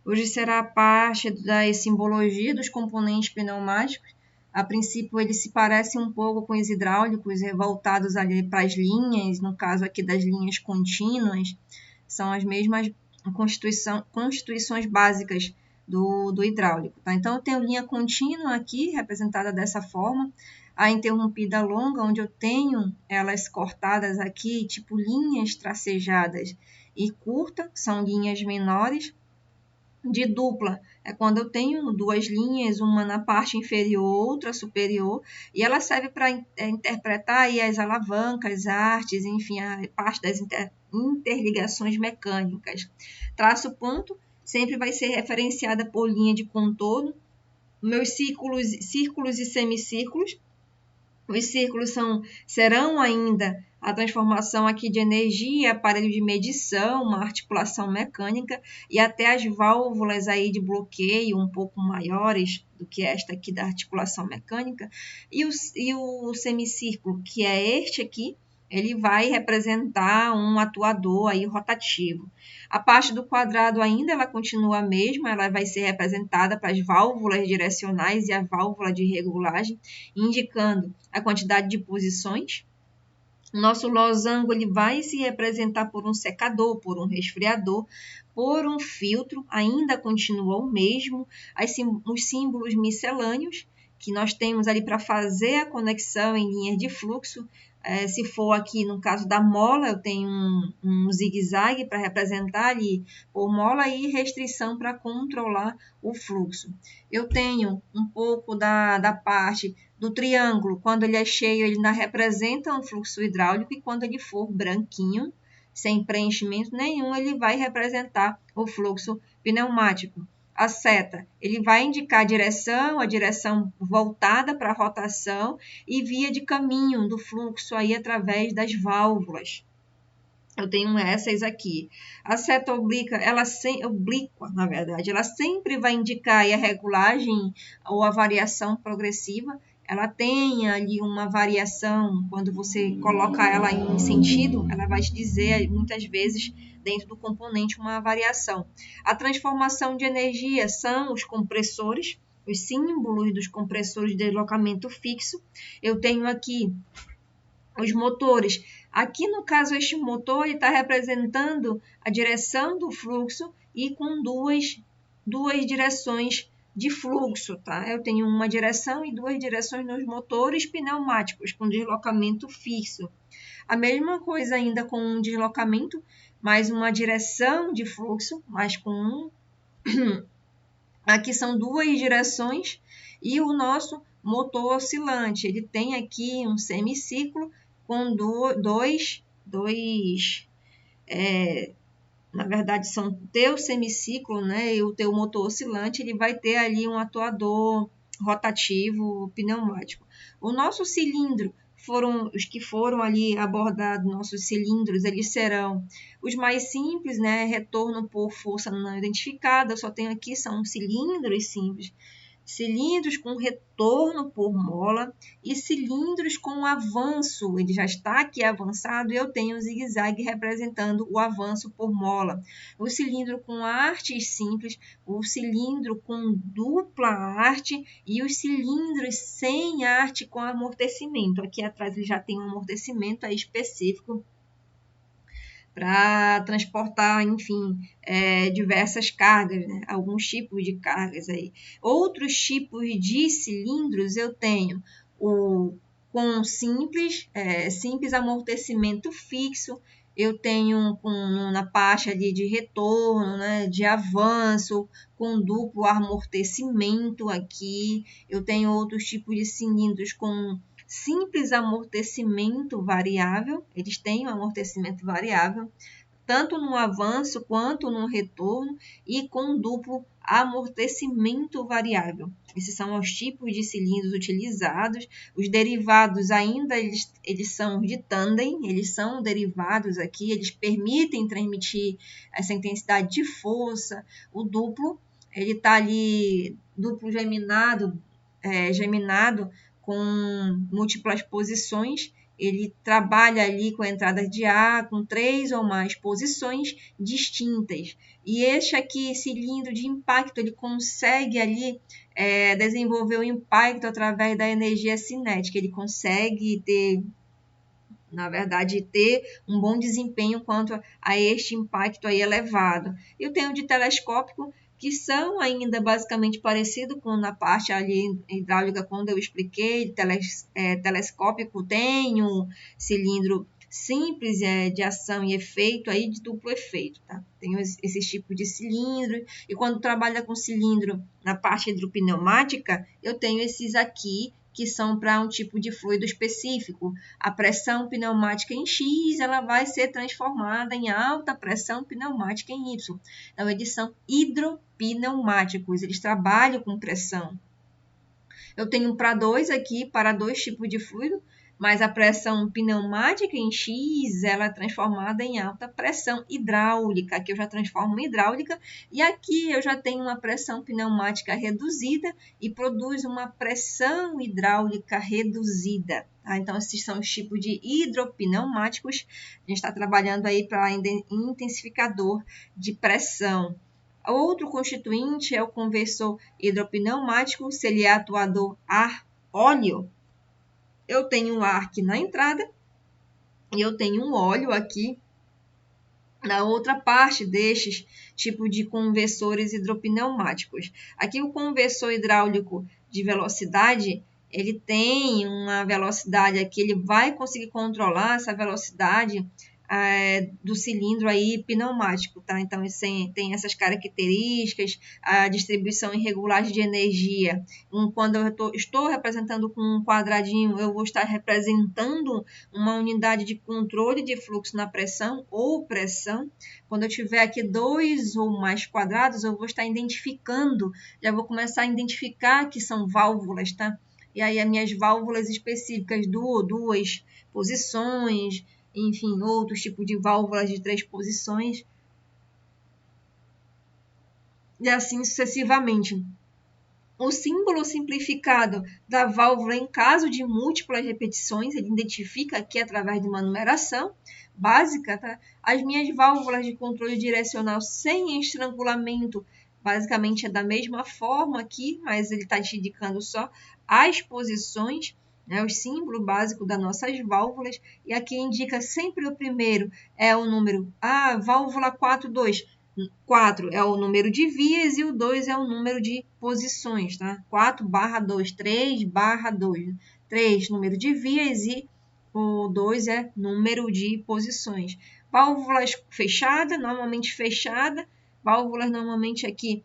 Hoje será parte da simbologia dos componentes pneumáticos. A princípio, ele se parece um pouco com os hidráulicos, voltados ali para as linhas, no caso aqui das linhas contínuas, são as mesmas constituições básicas do hidráulico. Tá? Então, eu tenho linha contínua aqui, representada dessa forma, a interrompida longa, onde eu tenho elas cortadas aqui, tipo linhas tracejadas, e curta, são linhas menores. De dupla é quando eu tenho duas linhas, uma na parte inferior, outra superior, e ela serve para interpretar aí as alavancas, artes, enfim, a parte das interligações mecânicas. Traço ponto sempre vai ser referenciada por linha de contorno. Meus círculos e semicírculos. Os círculos serão ainda a transformação aqui de energia, aparelho de medição, uma articulação mecânica e até as válvulas aí de bloqueio um pouco maiores do que esta aqui da articulação mecânica. E o semicírculo, que é este aqui, ele vai representar um atuador aí rotativo. A parte do quadrado ainda ela continua a mesma, ela vai ser representada para as válvulas direcionais e a válvula de regulagem, indicando a quantidade de posições. O nosso losango ele vai se representar por um secador, por um resfriador, por um filtro, ainda continua o mesmo, os símbolos miscelâneos, que nós temos ali para fazer a conexão em linhas de fluxo. Se for aqui no caso da mola, eu tenho um zigue-zague para representar ali por mola e restrição para controlar o fluxo. Eu tenho um pouco da parte do triângulo, quando ele é cheio, ele não representa um fluxo hidráulico, e quando ele for branquinho, sem preenchimento nenhum, ele vai representar o fluxo pneumático. A seta, ele vai indicar a direção voltada para a rotação e via de caminho do fluxo aí através das válvulas. Eu tenho essas aqui. A seta oblíqua, na verdade, ela sempre vai indicar a regulagem ou a variação progressiva. Ela tem ali uma variação, quando você coloca ela em sentido, ela vai te dizer, muitas vezes, dentro do componente, uma variação. A transformação de energia são os compressores, os símbolos dos compressores de deslocamento fixo. Eu tenho aqui os motores. Aqui, no caso, este motor está representando a direção do fluxo e com duas direções de fluxo, tá? Eu tenho uma direção e duas direções nos motores pneumáticos, com deslocamento fixo. A mesma coisa ainda com um deslocamento, mais uma direção de fluxo, mas com um... Aqui são duas direções e o nosso motor oscilante, ele tem aqui um semicírculo com na verdade são teu semiciclo, né, e o teu motor oscilante, ele vai ter ali um atuador rotativo pneumático. O nosso cilindro, os que foram ali abordados, nossos cilindros, eles serão os mais simples, né, retorno por força não identificada, eu só tenho aqui, são cilindros simples, cilindros com retorno por mola e cilindros com avanço, ele já está aqui avançado e eu tenho o zigue-zague representando o avanço por mola. O cilindro com artes simples, o cilindro com dupla arte e os cilindros sem arte com amortecimento. Aqui atrás ele já tem um amortecimento específico para transportar, enfim, diversas cargas, né? Alguns tipos de cargas aí. Outros tipos de cilindros eu tenho com simples amortecimento fixo, eu tenho na parte ali de retorno, né, de avanço, com duplo amortecimento aqui, eu tenho outros tipos de cilindros com simples amortecimento variável, eles têm um amortecimento variável, tanto no avanço quanto no retorno, e com duplo amortecimento variável. Esses são os tipos de cilindros utilizados. Os derivados ainda, eles são de tandem, eles são derivados aqui, eles permitem transmitir essa intensidade de força. O duplo, ele está ali, duplo geminado, com múltiplas posições, ele trabalha ali com a entrada de ar, com 3 ou mais posições distintas. E este aqui, cilindro de impacto, ele consegue ali desenvolver o impacto através da energia cinética. Ele consegue ter, na verdade, ter um bom desempenho quanto a este impacto aí elevado. Eu tenho de telescópico, que são ainda basicamente parecidos com na parte ali hidráulica, quando eu expliquei, telescópico tem um cilindro simples de ação e efeito, aí de duplo efeito, tá? Tenho esse tipo de cilindro, e quando trabalha com cilindro na parte hidropneumática, eu tenho esses aqui, que são para um tipo de fluido específico. A pressão pneumática em X, ela vai ser transformada em alta pressão pneumática em Y. Então, eles são hidropneumáticos, eles trabalham com pressão. Eu tenho para 2 aqui, para 2 tipos de fluido, mas a pressão pneumática em X, ela é transformada em alta pressão hidráulica, que eu já transformo em hidráulica, e aqui eu já tenho uma pressão pneumática reduzida e produz uma pressão hidráulica reduzida. Tá? Então, esses são os tipos de hidropneumáticos. A gente está trabalhando aí para intensificador de pressão. Outro constituinte é o conversor hidropneumático, se ele é atuador ar-óleo. Eu tenho um ar aqui na entrada e eu tenho um óleo aqui na outra parte destes tipos de conversores hidropneumáticos. Aqui o conversor hidráulico de velocidade, ele tem uma velocidade aqui, ele vai conseguir controlar essa velocidade do cilindro aí pneumático, tá? Então, tem essas características, a distribuição irregular de energia. Quando eu estou representando com um quadradinho, eu vou estar representando uma unidade de controle de fluxo na pressão ou pressão. Quando eu tiver aqui 2 ou mais quadrados, eu vou estar identificando, já vou começar a identificar que são válvulas, tá? E aí as minhas válvulas específicas, 2 posições, enfim, outros tipos de válvulas de 3 posições, e assim sucessivamente. O símbolo simplificado da válvula em caso de múltiplas repetições, ele identifica aqui através de uma numeração básica, tá? As minhas válvulas de controle direcional sem estrangulamento, basicamente é da mesma forma aqui, mas ele está te indicando só as posições, né, o símbolo básico das nossas válvulas, e aqui indica sempre o primeiro, é o número, válvula 42, 4 é o número de vias e o 2 é o número de posições, tá? 4/2, 3/2, 3 número de vias e o 2 é número de posições. Válvulas fechadas, normalmente fechada, válvulas normalmente aqui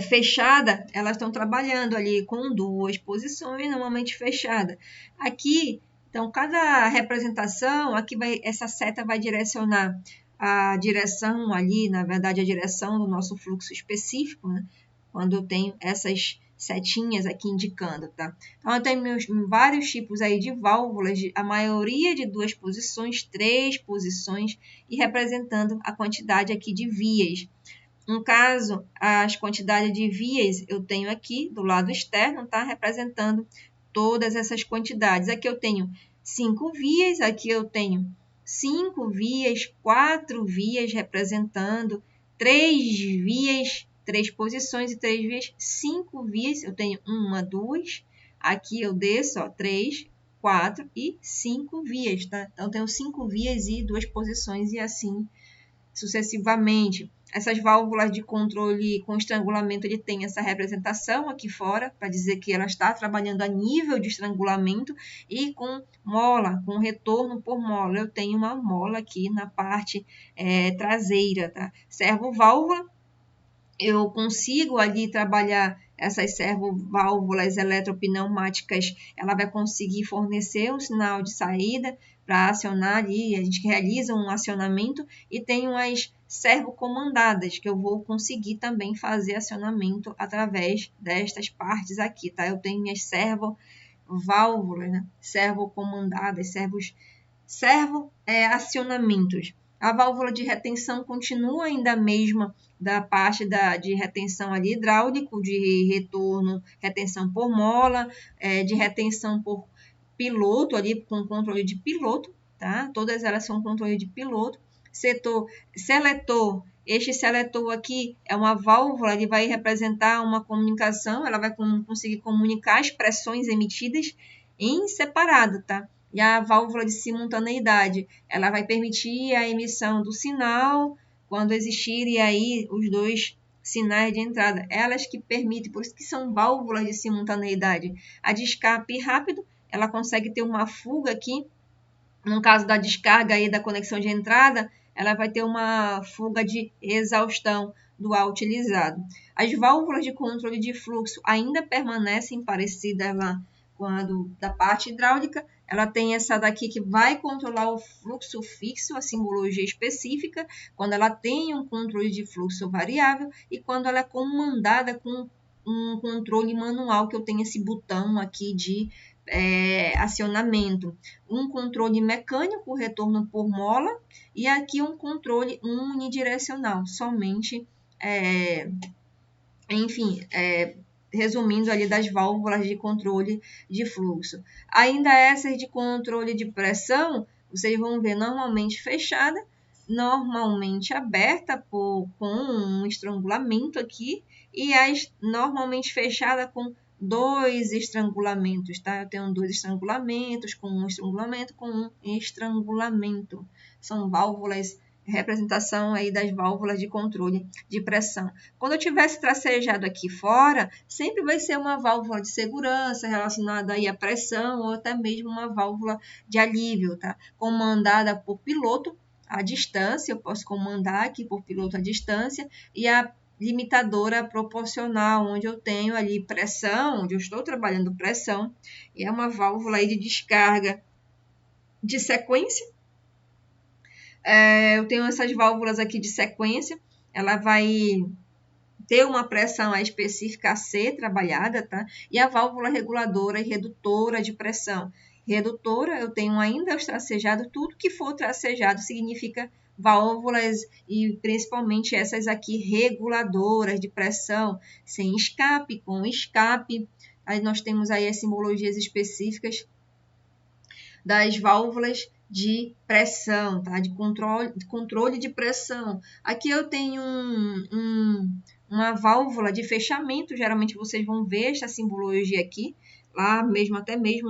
fechada, elas estão trabalhando ali com 2 posições, normalmente fechada. Aqui, então, cada representação, aqui essa seta vai direcionar a direção ali, na verdade, a direção do nosso fluxo específico, né? Quando eu tenho essas setinhas aqui indicando, tá? Então, eu tenho vários tipos aí de válvulas, a maioria de 2 posições, 3 posições, e representando a quantidade aqui de vias. No caso, as quantidades de vias eu tenho aqui do lado externo, tá? Representando todas essas quantidades. Aqui eu tenho 5 vias, aqui eu tenho 5 vias, 4 vias representando 3 vias, 3 posições e 3 vias, 5 vias, eu tenho 1, 2, aqui eu desço, 3, 4 e 5 vias, tá? Então, eu tenho 5 vias e 2 posições e assim sucessivamente. Essas válvulas de controle com estrangulamento, ele tem essa representação aqui fora, para dizer que ela está trabalhando a nível de estrangulamento, e com mola, com retorno por mola. Eu tenho uma mola aqui na parte traseira, tá? Servo-válvula, eu consigo ali trabalhar essas servoválvulas eletropneumáticas, ela vai conseguir fornecer um sinal de saída para acionar ali, a gente realiza um acionamento, e tem umas servocomandadas, que eu vou conseguir também fazer acionamento através destas partes aqui, tá? Eu tenho minhas servoválvulas, né? Servocomandadas, acionamentos. A válvula de retenção continua ainda a mesma da parte de retenção ali hidráulico, de retorno, retenção por mola, de retenção por piloto ali, com controle de piloto, tá? Todas elas são controle de piloto. Setor seletor, este seletor aqui é uma válvula, ele vai representar uma comunicação, ela vai conseguir comunicar as pressões emitidas em separado, tá? E a válvula de simultaneidade, ela vai permitir a emissão do sinal quando existirem aí os dois sinais de entrada. Elas que permitem, por isso que são válvulas de simultaneidade. A de escape rápido, ela consegue ter uma fuga aqui. No caso da descarga aí da conexão de entrada, ela vai ter uma fuga de exaustão do ar utilizado. As válvulas de controle de fluxo ainda permanecem parecidas lá com a da parte hidráulica. Ela tem essa daqui que vai controlar o fluxo fixo, a simbologia específica, quando ela tem um controle de fluxo variável e quando ela é comandada com um controle manual, que eu tenho esse botão aqui de acionamento. Um controle mecânico, retorno por mola, e aqui um controle unidirecional, somente, resumindo ali das válvulas de controle de fluxo. Ainda essas de controle de pressão, vocês vão ver normalmente fechada, normalmente aberta com um estrangulamento aqui, e as normalmente fechada com 2 estrangulamentos, tá? Eu tenho 2 estrangulamentos, com um estrangulamento, com um estrangulamento. São válvulas, representação aí das válvulas de controle de pressão. Quando eu tivesse tracejado aqui fora, sempre vai ser uma válvula de segurança relacionada aí à pressão ou até mesmo uma válvula de alívio, tá? Comandada por piloto à distância, eu posso comandar aqui por piloto à distância, e a limitadora proporcional, onde eu tenho ali pressão, onde eu estou trabalhando pressão, e é uma válvula aí de descarga de sequência. Eu tenho essas válvulas aqui de sequência, ela vai ter uma pressão específica a ser trabalhada, tá? E a válvula reguladora e redutora de pressão. Redutora, eu tenho ainda os tracejados, tudo que for tracejado significa válvulas, e principalmente essas aqui reguladoras de pressão, sem escape, com escape. Aí nós temos aí as simbologias específicas das válvulas de pressão, tá? De controle de pressão. Aqui eu tenho uma válvula de fechamento, geralmente vocês vão ver essa simbologia aqui, lá mesmo, até mesmo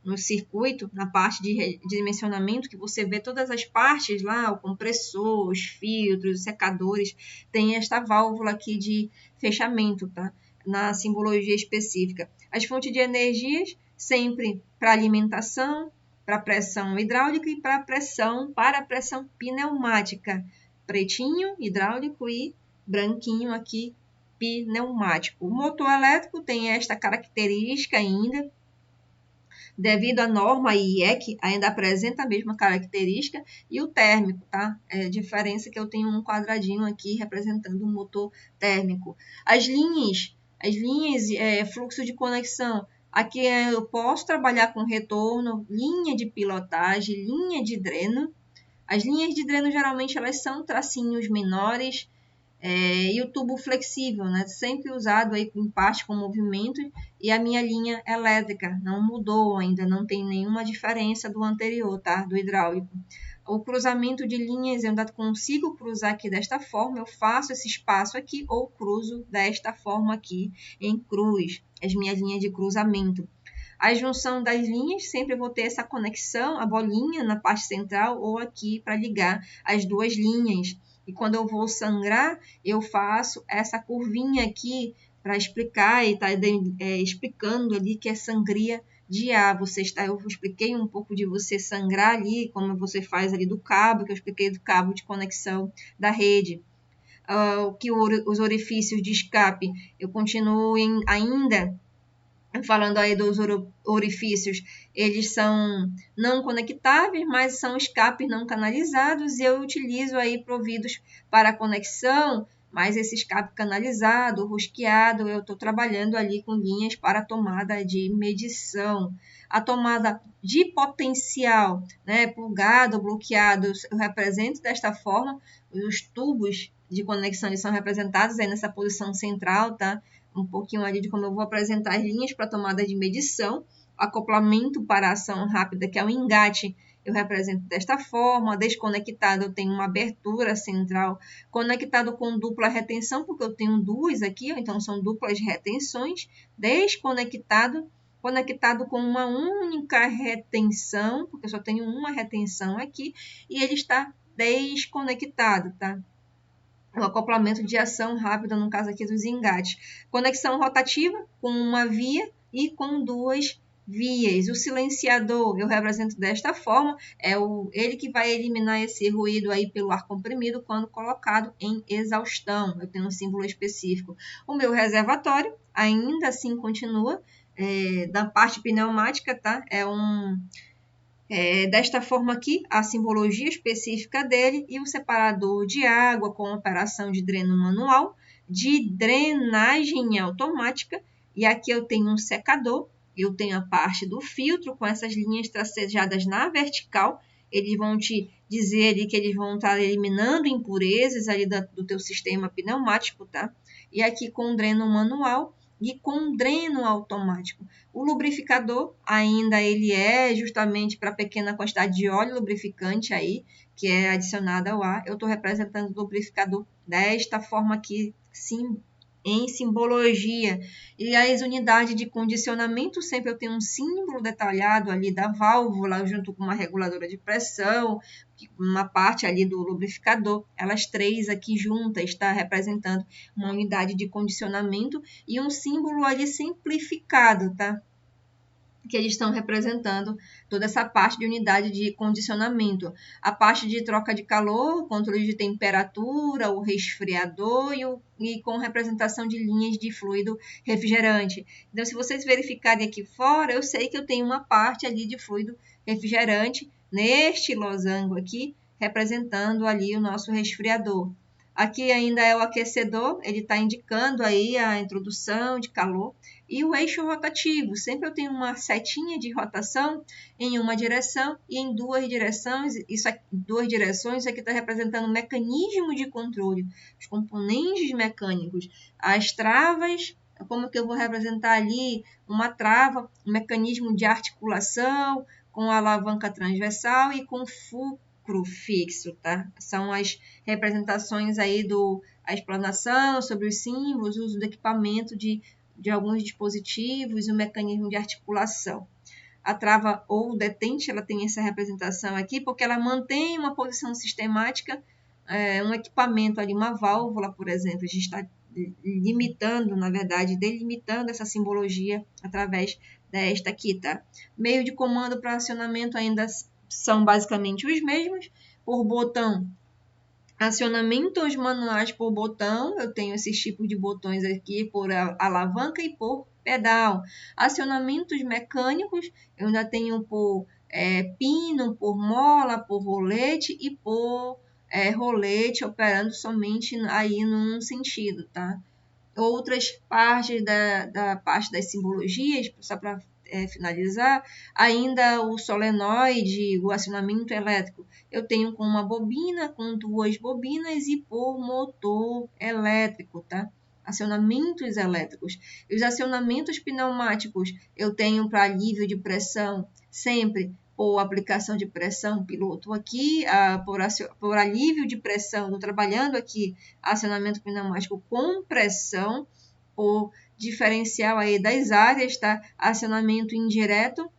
no circuito, na parte de dimensionamento, que você vê todas as partes lá, o compressor, os filtros, os secadores, tem esta válvula aqui de fechamento, tá? Na simbologia específica. As fontes de energias, sempre para alimentação, para pressão hidráulica e para a pressão pneumática. Pretinho, hidráulico, e branquinho aqui, pneumático. O motor elétrico tem esta característica ainda, devido à norma IEC, ainda apresenta a mesma característica, e o térmico, tá? É a diferença que eu tenho um quadradinho aqui representando um motor térmico. As linhas, fluxo de conexão, aqui eu posso trabalhar com retorno, linha de pilotagem, linha de dreno. As linhas de dreno, geralmente, elas são tracinhos menores, e o tubo flexível, né? Sempre usado aí em parte com movimento, e a minha linha elétrica não mudou ainda, não tem nenhuma diferença do anterior, tá? Do hidráulico. O cruzamento de linhas, eu ainda consigo cruzar aqui desta forma, eu faço esse espaço aqui ou cruzo desta forma aqui em cruz, as minhas linhas de cruzamento. A junção das linhas, sempre vou ter essa conexão, a bolinha na parte central ou aqui para ligar as duas linhas. E quando eu vou sangrar, eu faço essa curvinha aqui para explicar, e está explicando ali que é sangria de ar. Eu expliquei um pouco de você sangrar ali, como você faz ali do cabo, que eu expliquei do cabo de conexão da rede. Os orifícios de escape, eu continuo ainda falando aí dos orifícios, eles são não conectáveis, mas são escapes não canalizados, e eu utilizo aí providos para conexão, mas esse escape canalizado, rosqueado, eu estou trabalhando ali com linhas para tomada de medição. A tomada de potencial, né, plugado ou bloqueado, eu represento desta forma. Os tubos de conexão eles são representados aí nessa posição central, tá? Um pouquinho ali de como eu vou apresentar as linhas para tomada de medição. acoplamento para ação rápida, que é o engate, eu represento desta forma. Desconectado, eu tenho uma abertura central. Conectado com dupla retenção, porque eu tenho duas aqui, então são duplas retenções. Desconectado, conectado com uma única retenção, porque eu só tenho uma retenção aqui, e ele está desconectado, tá? O acoplamento de ação rápida, no caso aqui dos engates. Conexão rotativa, com uma via e com duas vias. O silenciador eu represento desta forma, é ele que vai eliminar esse ruído aí pelo ar comprimido quando colocado em exaustão. Eu tenho um símbolo específico. O meu reservatório ainda assim continua da parte pneumática, tá? Desta forma aqui, a simbologia específica dele e o separador de água com operação de dreno manual, de drenagem automática, e aqui eu tenho um secador, eu tenho a parte do filtro com essas linhas tracejadas na vertical, eles vão te dizer ali que eles vão estar eliminando impurezas ali do teu sistema pneumático, tá? E aqui com o dreno manual e com dreno automático. O lubrificador ainda ele é justamente para pequena quantidade de óleo lubrificante aí, que é adicionado ao ar. Eu estou representando o lubrificador desta forma aqui, sim, em simbologia. E as unidades de condicionamento, sempre eu tenho um símbolo detalhado ali da válvula, junto com uma reguladora de pressão, uma parte ali do lubrificador. Elas três aqui juntas, está representando uma unidade de condicionamento e um símbolo ali simplificado, tá? Que eles estão representando toda essa parte de unidade de condicionamento. A parte de troca de calor, controle de temperatura, o resfriador e com representação de linhas de fluido refrigerante. Então, se vocês verificarem aqui fora, eu sei que eu tenho uma parte ali de fluido refrigerante neste losango aqui, representando ali o nosso resfriador. Aqui ainda é o aquecedor, ele está indicando aí a introdução de calor. E o eixo rotativo, sempre eu tenho uma setinha de rotação em uma direção e em duas direções. Duas direções, isso aqui está representando o mecanismo de controle, os componentes mecânicos, as travas. Como que eu vou representar ali uma trava, um mecanismo de articulação com alavanca transversal e com fulcro fixo, tá? São as representações aí a explanação sobre os símbolos, o uso do equipamento de alguns dispositivos e o mecanismo de articulação. A trava ou detente, ela tem essa representação aqui porque ela mantém uma posição sistemática, um equipamento ali, uma válvula, por exemplo. A gente está limitando, na verdade, delimitando essa simbologia através desta aqui, tá? Meio de comando para acionamento ainda são basicamente os mesmos. Por botão, acionamentos manuais por botão, eu tenho esses tipos de botões aqui por alavanca e por pedal. Acionamentos mecânicos, eu ainda tenho por pino, por mola, por rolete e por rolete operando somente aí num sentido, tá? Outras partes da parte das simbologias, só para finalizar, ainda o solenoide, o acionamento elétrico, eu tenho com uma bobina, com duas bobinas e por motor elétrico, tá? Acionamentos elétricos. E os acionamentos pneumáticos, eu tenho para alívio de pressão, sempre por aplicação de pressão piloto aqui, por alívio de pressão, estou trabalhando aqui acionamento pneumático com pressão, por diferencial aí das áreas, tá? Acionamento indireto,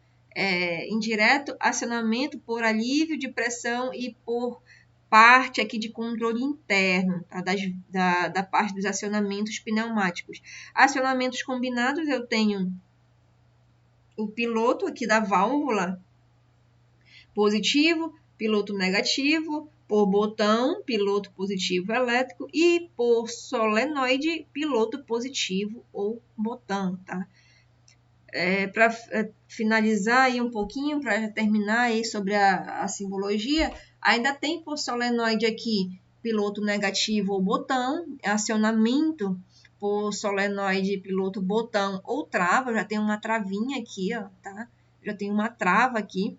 acionamento por alívio de pressão e por parte aqui de controle interno, tá? Da parte dos acionamentos pneumáticos. Acionamentos combinados, eu tenho o piloto aqui da válvula, positivo, piloto negativo, por botão, piloto positivo elétrico e por solenoide, piloto positivo ou botão, tá? Para finalizar aí um pouquinho, para terminar aí sobre a simbologia, ainda tem por solenoide aqui, piloto negativo ou botão, acionamento por solenoide, piloto botão ou trava, já tem uma travinha aqui, ó, tá? Já tem uma trava aqui.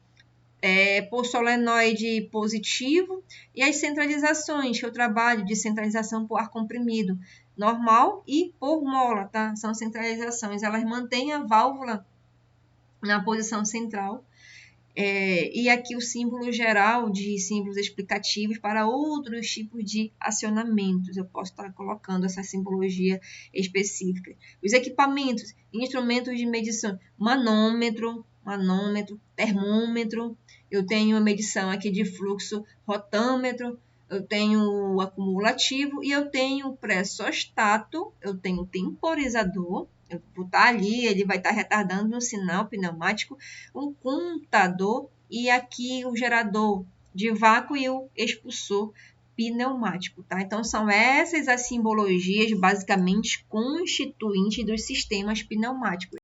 Por solenoide positivo e as centralizações, que eu trabalho de centralização por ar comprimido normal e por mola, tá? São centralizações, elas mantêm a válvula na posição central. E aqui o símbolo geral de símbolos explicativos para outros tipos de acionamentos. Eu posso estar colocando essa simbologia específica. Os equipamentos, instrumentos de medição, manômetro, termômetro. Eu tenho a medição aqui de fluxo, rotâmetro. Eu tenho o acumulativo e eu tenho o pré-sostato, eu tenho o temporizador. Eu vou botar ali, ele vai estar retardando um sinal pneumático, um contador e aqui o gerador de vácuo e o expulsor pneumático, tá? Então, são essas as simbologias basicamente constituintes dos sistemas pneumáticos.